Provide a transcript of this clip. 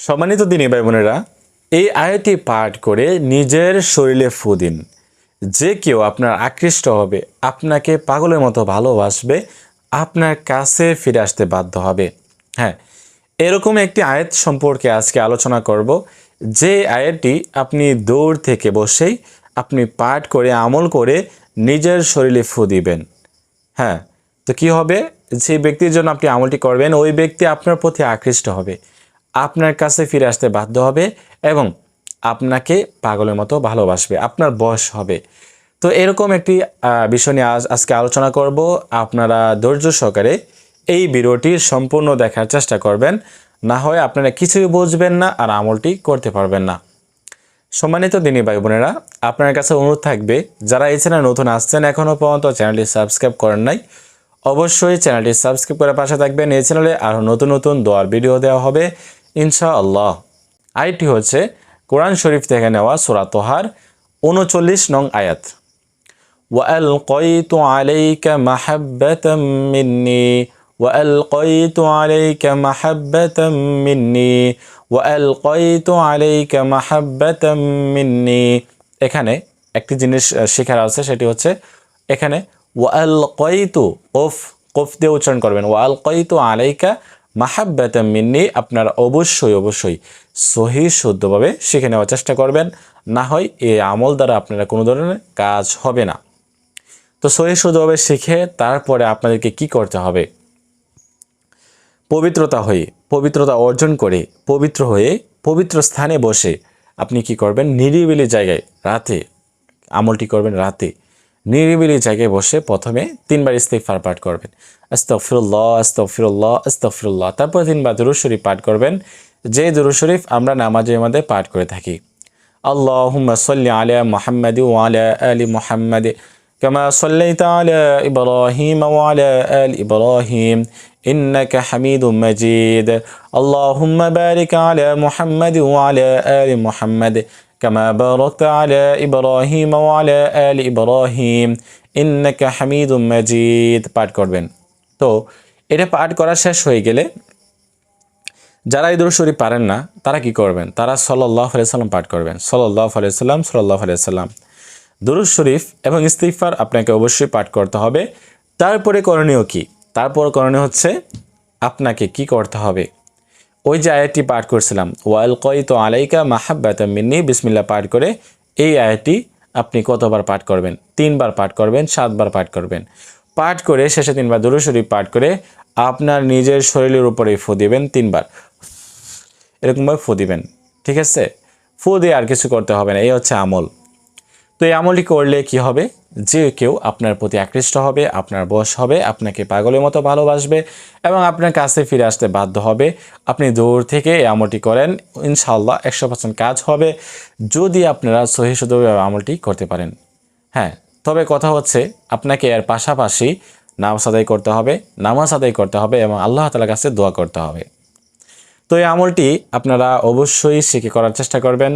সম্মানিত দিনী ভাই বোনেরা, এই আয়াতটি পাঠ করে নিজের শরীরে ফু দিন। যে কেউ আপনার আকৃষ্ট হবে, আপনাকে পাগলের মতো ভালোবাসবে, আপনার কাছে ফিরে আসতে বাধ্য হবে। হ্যাঁ, এরকম একটি আয়াত সম্পর্কে আজকে আলোচনা করব। যে আয়াতটি আপনি দূর থেকে বসেই আপনি পাঠ করে আমল করে নিজের শরীরে ফু দিবেন। হ্যাঁ, তো কি হবে? যে ব্যক্তির জন্য আপনি আমলটি করবেন, ওই ব্যক্তি আপনার প্রতি আকৃষ্ট হবে, আপনার কাছে ফিরে আসতে বাধ্য হবে এবং আপনাকে পাগলের মতো ভালোবাসবে, আপনার বশ হবে। তো এরকম একটি বিষয় নিয়ে আজকে আলোচনা করব। আপনারা ধৈর্য সহকারে এই ভিডিওটি সম্পূর্ণ দেখার চেষ্টা করবেন, না হয় আপনারা কিছুই বুঝবেন না আর আমলটি করতে পারবেন না। সম্মানিত দিনী ভাই বোনেরা, আপনার কাছে অনুরোধ থাকবে, যারা এই চ্যানেল নতুন আসছেন, এখনও পর্যন্ত চ্যানেলটি সাবস্ক্রাইব করেন নাই, অবশ্যই চ্যানেলটি সাবস্ক্রাইব করে পাশে থাকবেন। এই চ্যানেলে আরও নতুন নতুন দোয়ার ভিডিও দেওয়া হবে ইনশাআল্লাহ। আয়াতটি হচ্ছে কোরআন শরীফ থেকে নেওয়া সূরা তোহার ৩৯ নং আয়াত। وألقيت عليك محبة مني وألقيت عليك محبة مني وألقيت عليك محبة مني। এখানে একটি জিনিস শেখার আছে, সেটি হচ্ছে এখানে ওয়ালকাইতু কফ দিয়ে উচ্চারণ করবেন। ওয়ালকাইতু আলাইকা মাহাব্বাতাম মিন্নি, আপনারা অবশ্যই সহি শুদ্ধভাবে শিখে নেওয়ার চেষ্টা করবেন, না হয় এই আমল দ্বারা আপনারা কোনো ধরনের কাজ হবে না। তো সহি শুদ্ধভাবে শিখে তারপরে আপনাদেরকে কি করতে হবে? পবিত্রতা অর্জন করে পবিত্র হয়ে পবিত্র স্থানে বসে আপনি কি করবেন? নিরিবিলি জায়গায় রাতে আমলটি করবেন। রাতে নিরিবিলি জায়গায় বসে প্রথমে 3 বার ইস্তিগফার পাঠ করবেন। আস্তাগফিরুল্লাহ আস্তাগফিরুল্লাহ আস্তাগফিরুল্লাহ। তারপর 3 বার দুরূদ শরীফ পাঠ করবেন, যে দুরূদ শরীফ আমরা নামাজের মধ্যে পাঠ করে থাকি। আল্লাহুম্মা সাল্লি আলা মুহাম্মাদ ওয়া আলা আলি মুহাম্মাদ কামা সাল্লাইতা আলা ইব্রাহিম ওয়া আলা আলি ইব্রাহিম ইন্নাকা হামিদুম মাজিদ। আল্লাহুম্মা বারিক আলা মুহাম্মাদ ওয়া আলা আলি মুহাম্মাদ কামা বারাকতা আলা ইব্রাহিম ওয়া আলা আলি ইব্রাহিম ইন্নাকা হামিদুম মাজিদ পাঠ করবেন। তো এটা পাঠ করা শেষ হয়ে গেলে যারা এই দুরূদ শরীফ পারেন না, তারা কি করবেন? তারা সাল্লাল্লাহু আলাইহি সাল্লাম পাঠ করবেন। সাল্লাল্লাহু আলাইহি সাল্লাম, সাল্লাল্লাহু আলাইহি সাল্লাম। দুরূদ শরীফ এবং ইস্তিগফার আপনাকে অবশ্যই পাঠ করতে হবে। তারপরে করণীয় কি? তারপর করণীয় হচ্ছে আপনাকে কি করতে হবে? ওই যে আয়াতটি পাঠ করছিলাম, ওয়ালকাইতু আলাইকা মাহাব্বাতাম মিন্নি, বিসমিল্লাহ পাঠ করে এই আয়াতটি আপনি কতবার পাঠ করবেন? 3 বার পাঠ করবেন, 7 বার পাঠ করবেন। পাঠ করে শেষে 3 বার দুরূদ শরীফ পাঠ করে আপনার নিজের শরীরের উপরে ফু দিবেন 3 বার। এরকমভাবে ফু দিবেন, ঠিক আছে? ফু দিয়ে আর কিছু করতে হবে না। এই হচ্ছে আমল। তো এই আমলটি করলে কি হবে? যে কেউ আপনার প্রতি আকৃষ্ট হবে, আপনার বশ হবে, আপনাকে পাগলের মতো ভালোবাসবে এবং আপনার কাছে ফিরে আসতে বাধ্য হবে। আপনি দূর থেকে এই আমলটি করেন, ইনশাআল্লাহ 100% কাজ হবে, যদি আপনারা সহি শুদ্ধভাবে আমলটি করতে পারেন। হ্যাঁ, তবে কথা হচ্ছে আপনাকে এর পাশাপাশি নামাজ আদায় করতে হবে এবং আল্লাহ তাআলার কাছে দোয়া করতে হবে। তো এই আমলটি আপনারা অবশ্যই শিখে করার চেষ্টা করবেন।